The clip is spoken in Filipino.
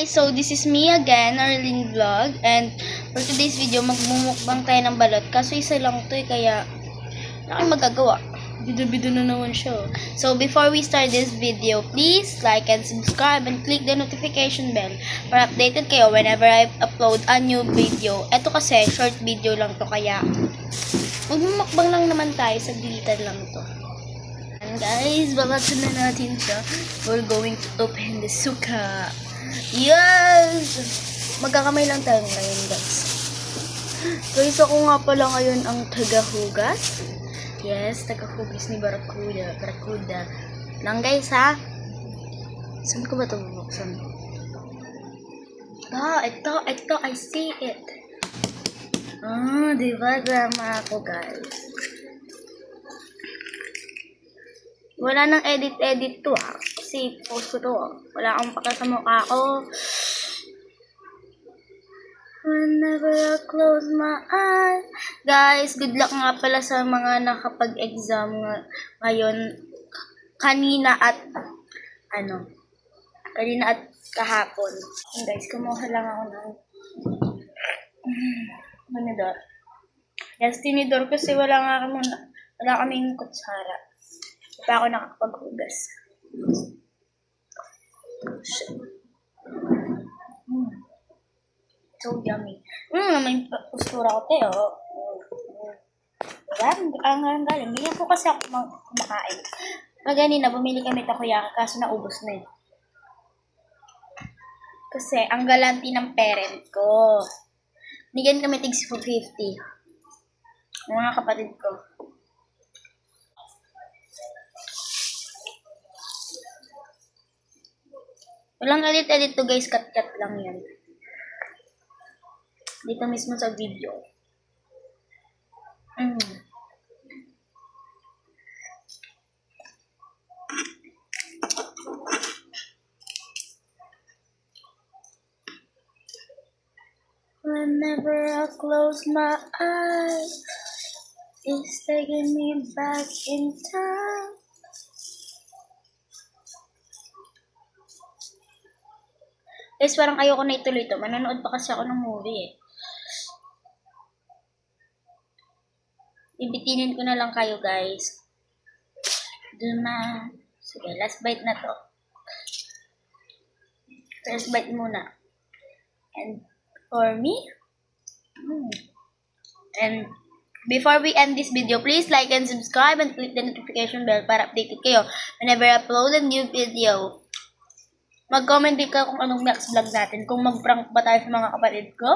So this is me again, Arlene Vlog, and for today's video magmumukbang tayo ng balot. Kaso isa lang to kaya wala magagawa. Bido-bido na naman siya. So before we start this video, please like and subscribe and click the notification bell para updated kayo whenever I upload a new video. Ito kasi short video lang to kaya magmumukbang lang naman tayo, saglitan lang to. And guys, balatan na natin siya. We're going to open the suka. Yes! Magkakamay lang tayo ngayon, guys. Guys, ako nga pala ngayon ang tagahugas. Yes, tagahugas ni Barracuda. Barracuda. Lang, guys, ha? Saan ko ba ito bubuksan? Ito, I see it. Diba? Drama ako, guys. Wala nang edit to, ha? Kasi post ko to. Wala akong paka sa mukha ko. Whenever I close my eyes. Guys, good luck nga pala sa mga nakapag-exam ngayon. Kanina at kahapon. Guys, kumuha lang ako ng tinidor. Yes, tinidor kasi wala kaming kutsara. Hindi pa ako nakakapaghugas. So yummy. May postura ko tayo. Diba? Ang galing. Hindi po kasi ako kumakain. Ganina, bumili kami takoyaki kaso naubos na yun. Kasi ang galanti ng parent ko. Bigyan kami tigs for 50. Mga kapatid ko. Walang edit to guys, cut lang yan. Dito mismo sa video. Whenever I close my eyes, it's taking me back in time. Guys, parang ayoko na ituloy ito. Manonood pa kasi ako ng movie eh. Ibitinin ko na lang kayo, guys. Sige, last bite na to. First bite muna. And for me. And before we end this video, please like and subscribe and click the notification bell para updated kayo whenever I upload a new video. Mag-comment din ka kung anong next vlog natin. Kung mag-prank ba tayo sa mga kapatid ko.